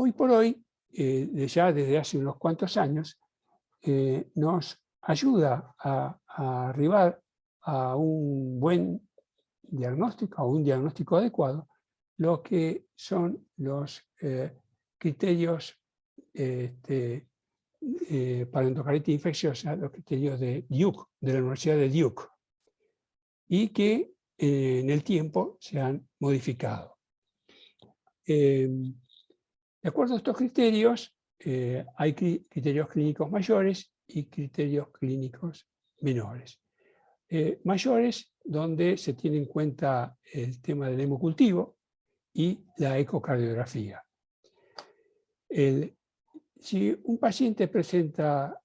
hoy por hoy, ya desde hace unos cuantos años, nos ayuda a arribar a un buen diagnóstico, a un diagnóstico adecuado, lo que son los criterios para endocarditis infecciosa, los criterios de Duke, de la Universidad de Duke, y que en el tiempo se han modificado. De acuerdo a estos criterios, hay criterios clínicos mayores y criterios clínicos menores. Mayores, donde se tiene en cuenta el tema del hemocultivo y la ecocardiografía. Si un paciente presenta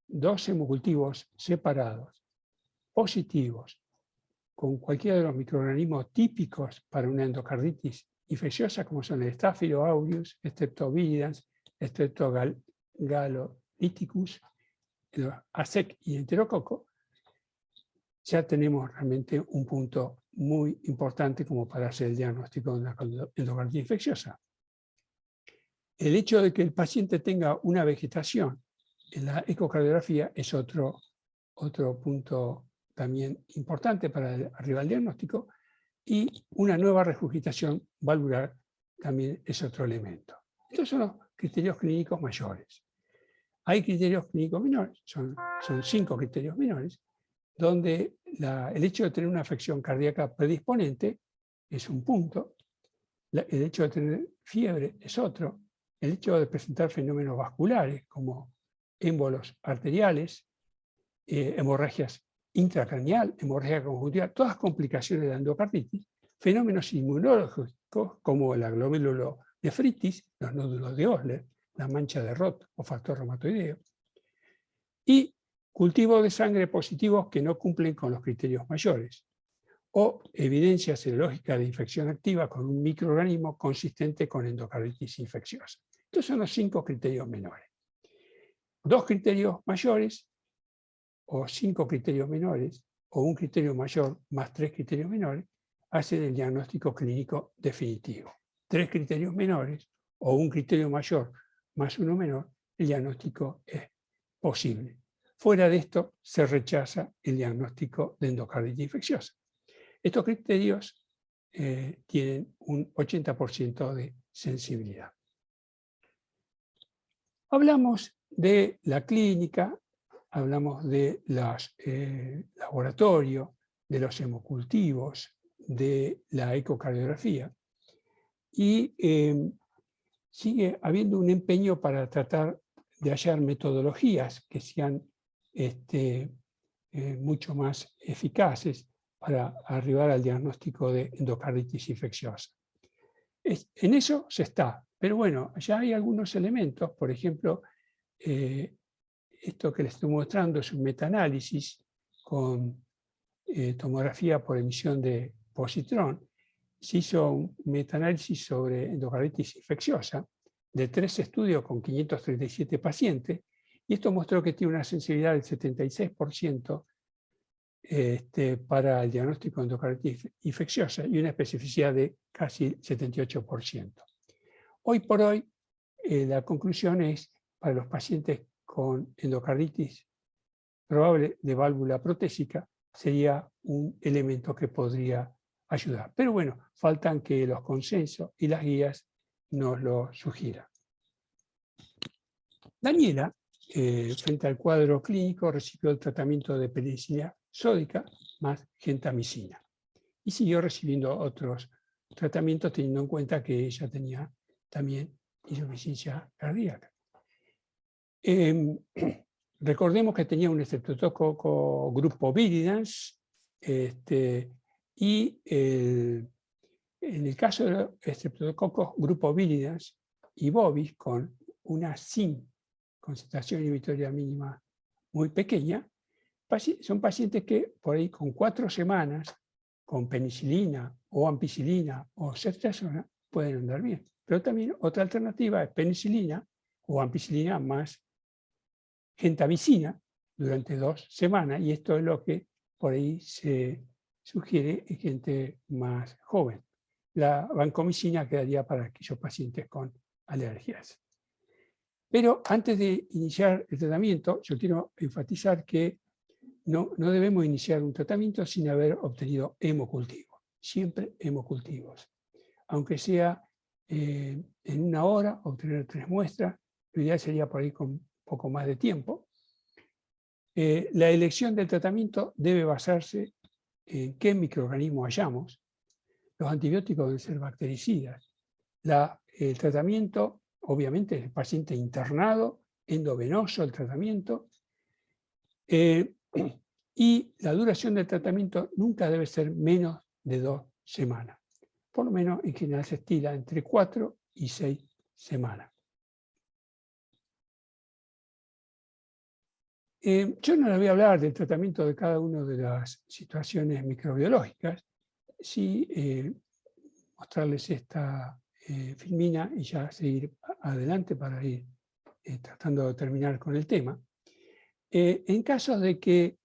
2 hemocultivos separados, positivos, con cualquiera de los microorganismos típicos para una endocarditis infecciosa, como son el Staphylococcus aureus, Streptovirans, Streptogalloliticus, ASEC y Enterococo, ya tenemos realmente un punto muy importante como para hacer el diagnóstico de una endocarditis infecciosa. El hecho de que el paciente tenga una vegetación en la ecocardiografía es otro punto también importante para arribar al diagnóstico, y una nueva regurgitación valvular también es otro elemento. Estos son los criterios clínicos mayores. Hay criterios clínicos menores, son 5 criterios menores, donde el hecho de tener una afección cardíaca predisponente es un punto, el hecho de tener fiebre es otro, el hecho de presentar fenómenos vasculares como émbolos arteriales, hemorragias intracraneal, hemorragia conjuntiva, todas complicaciones de la endocarditis, fenómenos inmunológicos como la glomerulonefritis, los nódulos de Osler, la mancha de Roth o factor reumatoideo, y cultivos de sangre positivos que no cumplen con los criterios mayores, o evidencia serológica de infección activa con un microorganismo consistente con endocarditis infecciosa. Estos son los 5 criterios menores. 2 criterios mayores, o 5 criterios menores, o un criterio mayor más 3 criterios menores, hacen el diagnóstico clínico definitivo. 3 criterios menores, o un criterio mayor más uno menor, el diagnóstico es posible. Fuera de esto, se rechaza el diagnóstico de endocarditis infecciosa. Estos criterios tienen un 80% de sensibilidad. Hablamos de la clínica, hablamos de los laboratorios, de los hemocultivos, de la ecocardiografía, y sigue habiendo un empeño para tratar de hallar metodologías que sean mucho más eficaces para arribar al diagnóstico de endocarditis infecciosa. En eso se está, pero bueno, ya hay algunos elementos, por ejemplo, esto que les estoy mostrando es un metaanálisis con tomografía por emisión de positrón. Se hizo un metaanálisis sobre endocarditis infecciosa de 3 estudios con 537 pacientes, y esto mostró que tiene una sensibilidad del 76% para el diagnóstico de endocarditis infecciosa y una especificidad de casi 78%. Hoy por hoy, la conclusión es, para los pacientes con endocarditis probable de válvula protésica, sería un elemento que podría ayudar. Pero bueno, faltan que los consensos y las guías nos lo sugieran. Daniela, frente al cuadro clínico, recibió el tratamiento de penicilina sódica más gentamicina y siguió recibiendo otros tratamientos, teniendo en cuenta que ella tenía también insuficiencia cardíaca. Recordemos que tenía un Streptococcus grupo viridans, y en el caso de Streptococcus grupo viridans y bovis, con una SIM, concentración inhibitoria mínima muy pequeña, son pacientes que por ahí con 4 semanas, con penicilina o ampicilina o ceftriaxona, pueden andar bien. Pero también otra alternativa es penicilina o ampicilina más gentamicina durante 2 semanas, y esto es lo que por ahí se sugiere en gente más joven. la vancomicina quedaría para aquellos pacientes con alergias. Pero antes de iniciar el tratamiento, yo quiero enfatizar que no debemos iniciar un tratamiento sin haber obtenido hemocultivos. Siempre hemocultivos. Aunque sea en una hora, obtener 3 muestras, lo ideal sería por ahí con un poco más de tiempo. La elección del tratamiento debe basarse en qué microorganismo hallamos. Los antibióticos deben ser bactericidas. El tratamiento, obviamente, el paciente internado, endovenoso el tratamiento. Y la duración del tratamiento nunca debe ser menos de 2 semanas. Por lo menos, en general, se estila entre 4 y 6 semanas. Yo no les voy a hablar del tratamiento de cada una de las situaciones microbiológicas, sí mostrarles esta filmina y ya seguir adelante para ir tratando de terminar con el tema. En caso de que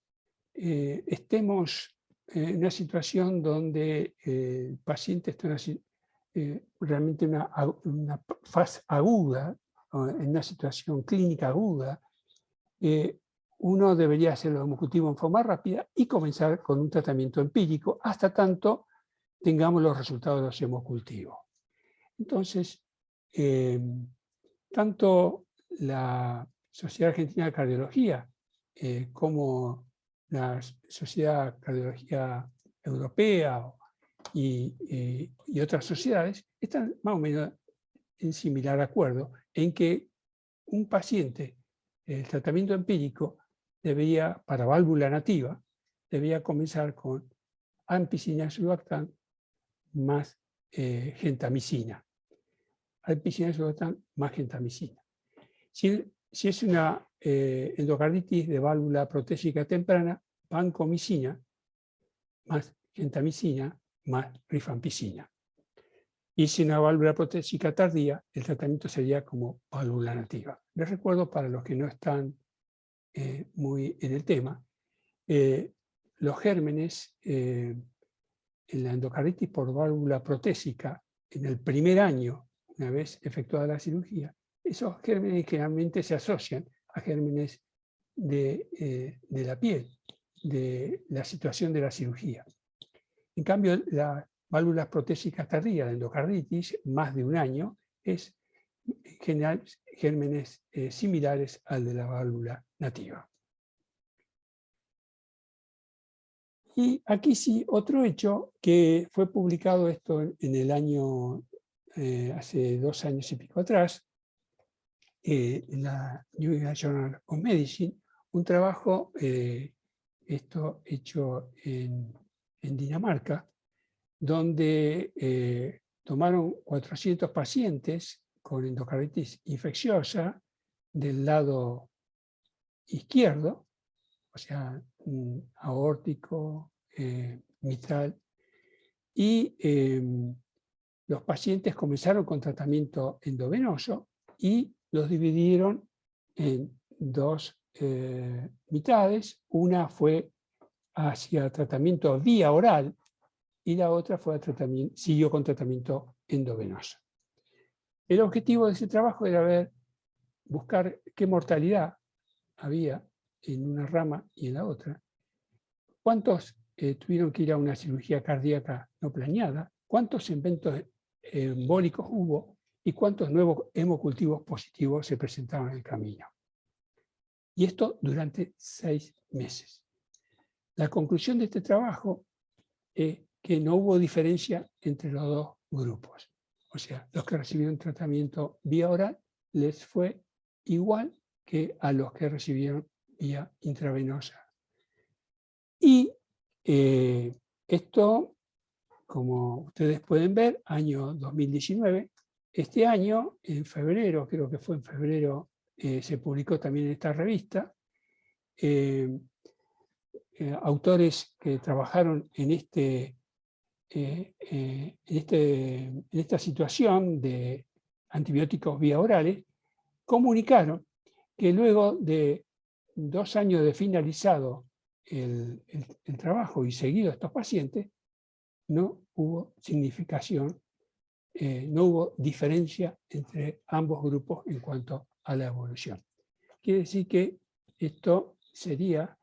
estemos en una situación donde el paciente está realmente en una fase aguda, en una situación clínica aguda, uno debería hacer los hemocultivos en forma rápida y comenzar con un tratamiento empírico hasta tanto tengamos los resultados de los hemocultivos. Entonces, tanto la Sociedad Argentina de Cardiología como la Sociedad de Cardiología Europea y otras sociedades están más o menos en similar acuerdo en que un paciente, el tratamiento empírico debería, para válvula nativa, debería comenzar con ampicilina sulbactam más gentamicina. Ampicilina sulbactam más gentamicina. Si es una endocarditis de válvula protésica temprana, vancomicina más gentamicina más rifampicina. Y si una válvula protésica tardía, el tratamiento sería como válvula nativa. Les recuerdo, para los que no están muy en el tema, los gérmenes en la endocarditis por válvula protésica, en el primer año, una vez efectuada la cirugía, esos gérmenes generalmente se asocian a gérmenes de la piel, de la situación de la cirugía. En cambio, la válvula protésica tardía, la endocarditis, más de un año, es en general gérmenes similares al de la válvula nativa. Y aquí sí, otro hecho que fue publicado esto en el año, hace 2 años y pico atrás, en la New England Journal of Medicine, un trabajo esto hecho en Dinamarca, donde tomaron 400 pacientes con endocarditis infecciosa del lado izquierdo, o sea, aórtico, mitral, y los pacientes comenzaron con tratamiento endovenoso y los dividieron en 2 mitades. Una fue hacia tratamiento vía oral y la otra fue siguió con tratamiento endovenoso. El objetivo de ese trabajo era buscar qué mortalidad había en una rama y en la otra, cuántos tuvieron que ir a una cirugía cardíaca no planeada, cuántos eventos embólicos hubo y cuántos nuevos hemocultivos positivos se presentaron en el camino. Y esto durante 6 meses. La conclusión de este trabajo es que no hubo diferencia entre los 2 grupos. O sea, los que recibieron tratamiento vía oral les fue igual que a los que recibieron vía intravenosa. Y esto, como ustedes pueden ver, año 2019, este año, en febrero, creo que fue en febrero, se publicó también en esta revista, autores que trabajaron en esta situación de antibióticos vía orales, comunicaron que luego de 2 años de finalizado el trabajo y seguido a estos pacientes, no hubo significación no hubo diferencia entre ambos grupos en cuanto a la evolución. Quiere decir que esto sería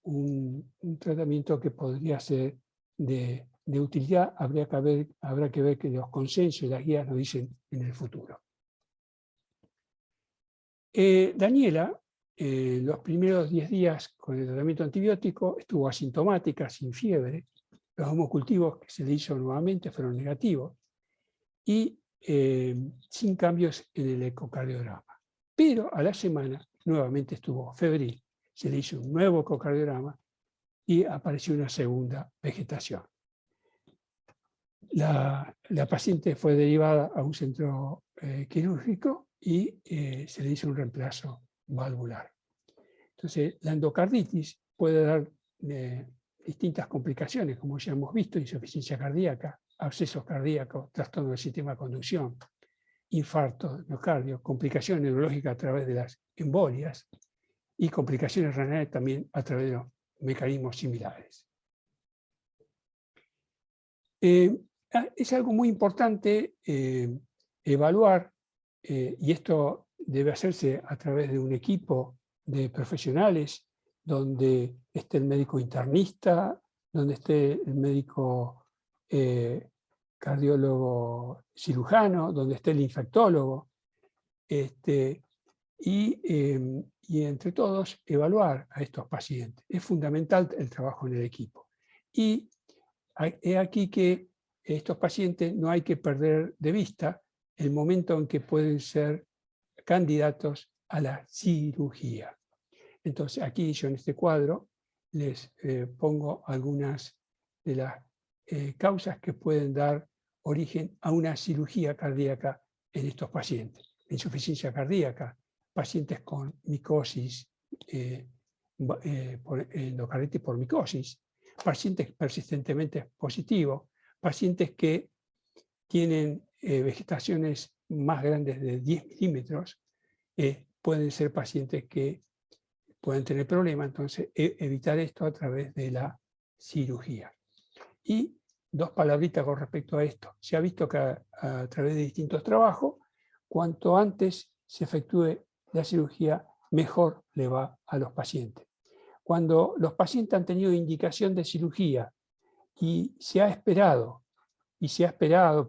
un tratamiento que podría ser de utilidad. Habrá que ver que los consensos y las guías nos dicen en el futuro. Daniela, los primeros 10 días con el tratamiento antibiótico, estuvo asintomática, sin fiebre. Los homocultivos que se le hizo nuevamente fueron negativos y sin cambios en el ecocardiograma. Pero a la semana nuevamente estuvo febril. Se le hizo un nuevo ecocardiograma y apareció una segunda vegetación. La paciente fue derivada a un centro quirúrgico y se le hizo un reemplazo valvular. Entonces, la endocarditis puede dar distintas complicaciones, como ya hemos visto: insuficiencia cardíaca, abscesos cardíacos, trastorno del sistema de conducción, infarto de miocardio, complicaciones neurológicas a través de las embolias y complicaciones renales también a través de los mecanismos similares. Es algo muy importante evaluar, y esto debe hacerse a través de un equipo de profesionales donde esté el médico internista, donde esté el médico cardiólogo cirujano, donde esté el infectólogo, y entre todos evaluar a estos pacientes. Es fundamental el trabajo en el equipo. Y es aquí que estos pacientes no hay que perder de vista el momento en que pueden ser candidatos a la cirugía. Entonces, aquí yo en este cuadro les pongo algunas de las causas que pueden dar origen a una cirugía cardíaca en estos pacientes. Insuficiencia cardíaca, pacientes con micosis, endocarditis por micosis, pacientes persistentemente positivos, pacientes que tienen vegetaciones más grandes de 10 milímetros, pueden ser pacientes que pueden tener problemas. Entonces evitar esto a través de la cirugía. Y dos palabritas con respecto a esto. Se ha visto que a través de distintos trabajos, cuanto antes se efectúe la cirugía, mejor le va a los pacientes. Cuando los pacientes han tenido indicación de cirugía y se ha esperado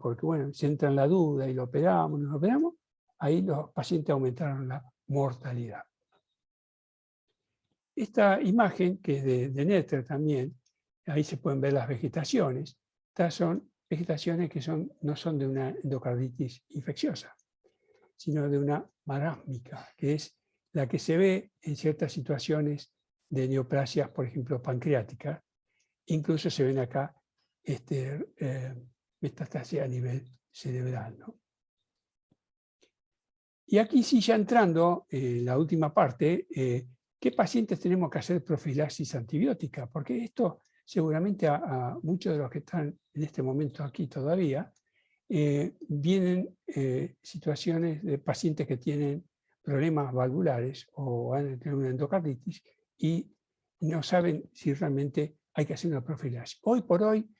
porque bueno, se entra en la duda y lo operamos, no lo operamos, ahí los pacientes aumentaron la mortalidad. Esta imagen, que es de Netter también, ahí se pueden ver las vegetaciones. Estas son vegetaciones que no son de una endocarditis infecciosa, sino de una marásmica, que es la que se ve en ciertas situaciones de neoplasias, por ejemplo, pancreáticas. Incluso se ven acá metástasis a nivel cerebral, ¿no? Y aquí sí, ya entrando en la última parte, ¿qué pacientes tenemos que hacer profilaxis antibiótica? Porque esto seguramente a muchos de los que están en este momento aquí todavía, vienen situaciones de pacientes que tienen problemas valvulares o van a tener una endocarditis y no saben si realmente hay que hacer una profilaxis. Hoy por hoy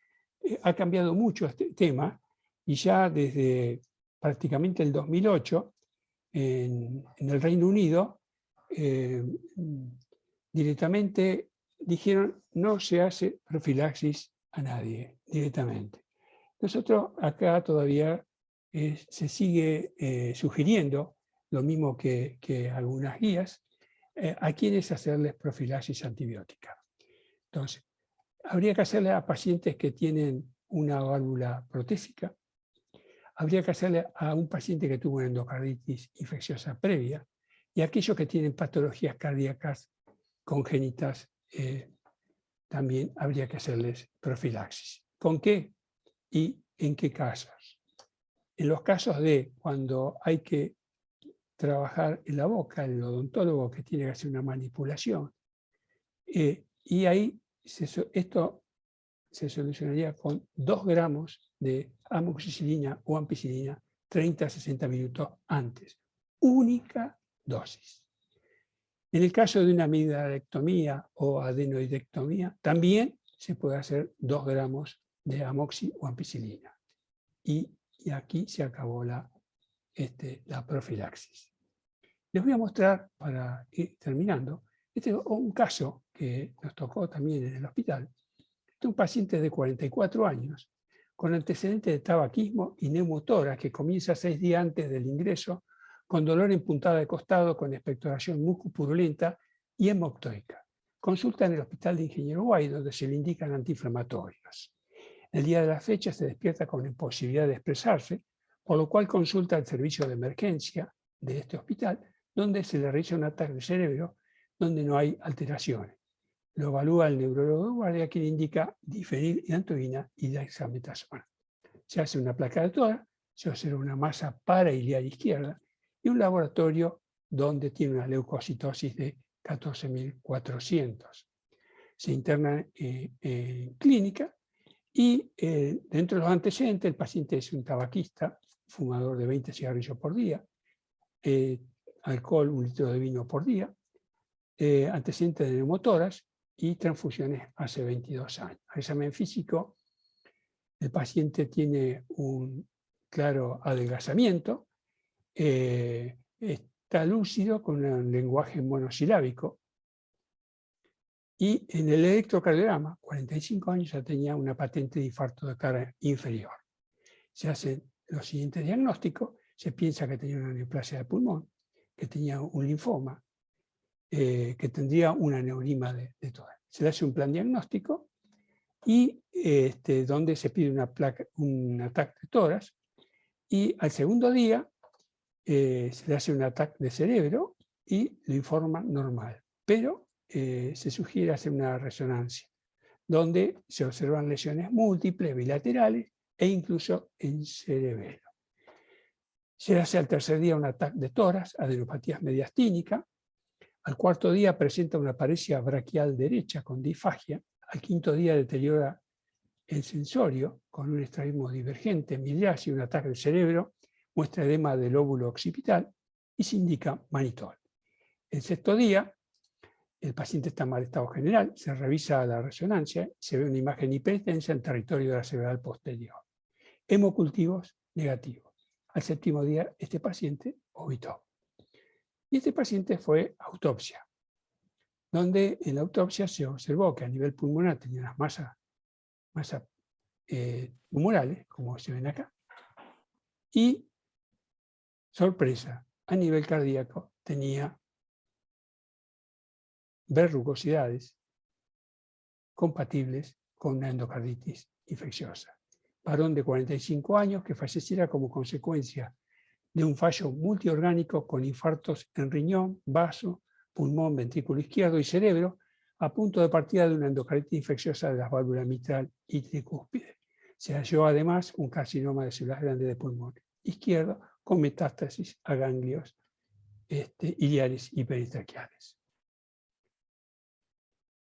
ha cambiado mucho este tema, y ya desde prácticamente el 2008 en el Reino Unido directamente dijeron: no se hace profilaxis a nadie directamente. Nosotros acá todavía se sigue sugiriendo, lo mismo que algunas guías, a quienes hacerles profilaxis antibiótica. Entonces, habría que hacerle a pacientes que tienen una válvula protésica, habría que hacerle a un paciente que tuvo una endocarditis infecciosa previa, y a aquellos que tienen patologías cardíacas congénitas, también habría que hacerles profilaxis. ¿Con qué y en qué casos? En los casos de cuando hay que trabajar en la boca, el odontólogo que tiene que hacer una manipulación, y ahí esto se solucionaría con 2 gramos de amoxicilina o ampicilina 30 a 60 minutos antes. Única dosis. En el caso de una amidalectomía o adenoidectomía, también se puede hacer 2 gramos de amoxi o ampicilina. Y y aquí se acabó la profilaxis. Les voy a mostrar, para ir terminando, un caso que nos tocó también en el hospital. Un paciente de 44 años con antecedentes de tabaquismo y neumotórax que comienza 6 días antes del ingreso con dolor en puntada de costado, con expectoración mucopurulenta y hemoctóica. Consulta en el hospital de Ingeniero Guay, donde se le indican antiinflamatorios. El día de la fecha se despierta con imposibilidad de expresarse, por lo cual consulta al servicio de emergencia de este hospital, donde se le realiza un ataque de cerebro, donde no hay alteraciones. Lo evalúa el neurólogo de guardia, que le indica difenilantolina y dexametasona. Se hace una placa de tórax, se observa una masa parailiar izquierda y un laboratorio donde tiene una leucocitosis de 14.400. Se interna en clínica y dentro de los antecedentes el paciente es un tabaquista, fumador de 20 cigarrillos por día, alcohol 1 litro de vino por día, antecedentes de neumotórax y transfusiones hace 22 años. Al examen físico, el paciente tiene un claro adelgazamiento, está lúcido con un lenguaje monosilábico y en el electrocardiograma, 45 años, ya tenía una patente de infarto de cara inferior. Se hacen los siguientes diagnósticos, se piensa que tenía una neoplasia de pulmón, que tenía un linfoma, que tendría un aneurisma de tórax. Se le hace un plan diagnóstico y donde se pide un ataque de tórax y al segundo día se le hace un ataque de cerebro y lo informa normal. Pero se sugiere hacer una resonancia donde se observan lesiones múltiples, bilaterales e incluso en cerebelo. Se hace al tercer día un ataque de tórax, adenopatías mediastínicas. Al cuarto día presenta una paresia braquial derecha con disfagia. Al quinto día deteriora el sensorio con un estrabismo divergente, miliasis y un ataque del cerebro, muestra edema del lóbulo occipital y se indica manitol. El sexto día, el paciente está en mal estado general, se revisa la resonancia, se ve una imagen hipertensa en territorio de la cerebral posterior. Hemocultivos negativos. Al séptimo día, este paciente obitó. Y este paciente fue a autopsia, donde en la autopsia se observó que a nivel pulmonar tenía unas masas tumorales, como se ven acá, y, sorpresa, a nivel cardíaco tenía verrugosidades compatibles con una endocarditis infecciosa. Varón de 45 años que falleciera como consecuencia de un fallo multiorgánico con infartos en riñón, vaso, pulmón, ventrículo izquierdo y cerebro, a punto de partida de una endocarditis infecciosa de las válvulas mitral y tricúspide. Se halló además un carcinoma de células grandes de pulmón izquierdo con metástasis a ganglios iliares y peritraqueales.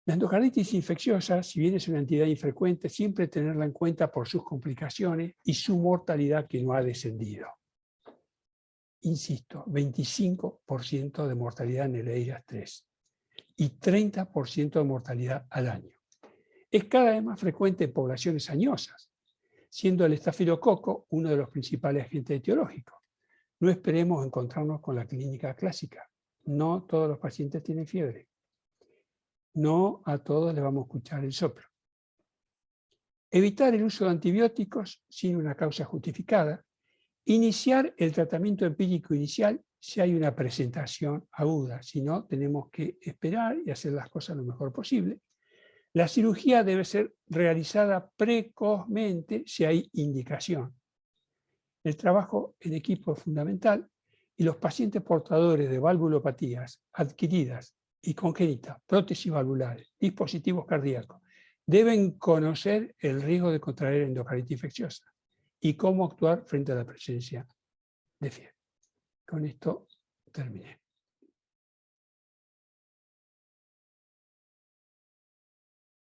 La endocarditis infecciosa, si bien es una entidad infrecuente, siempre tenerla en cuenta por sus complicaciones y su mortalidad que no ha descendido. Insisto, 25% de mortalidad en el EIRAS-3 y 30% de mortalidad al año. Es cada vez más frecuente en poblaciones añosas, siendo el estafilococo uno de los principales agentes etiológicos. No esperemos encontrarnos con la clínica clásica. No todos los pacientes tienen fiebre. No a todos les vamos a escuchar el soplo. Evitar el uso de antibióticos sin una causa justificada. Iniciar el tratamiento empírico inicial si hay una presentación aguda. Si no, tenemos que esperar y hacer las cosas lo mejor posible. La cirugía debe ser realizada precozmente si hay indicación. El trabajo en equipo es fundamental y los pacientes portadores de valvulopatías adquiridas y congénitas, prótesis valvulares, dispositivos cardíacos, deben conocer el riesgo de contraer endocarditis infecciosa y cómo actuar frente a la presencia de fiebre. Con esto terminé.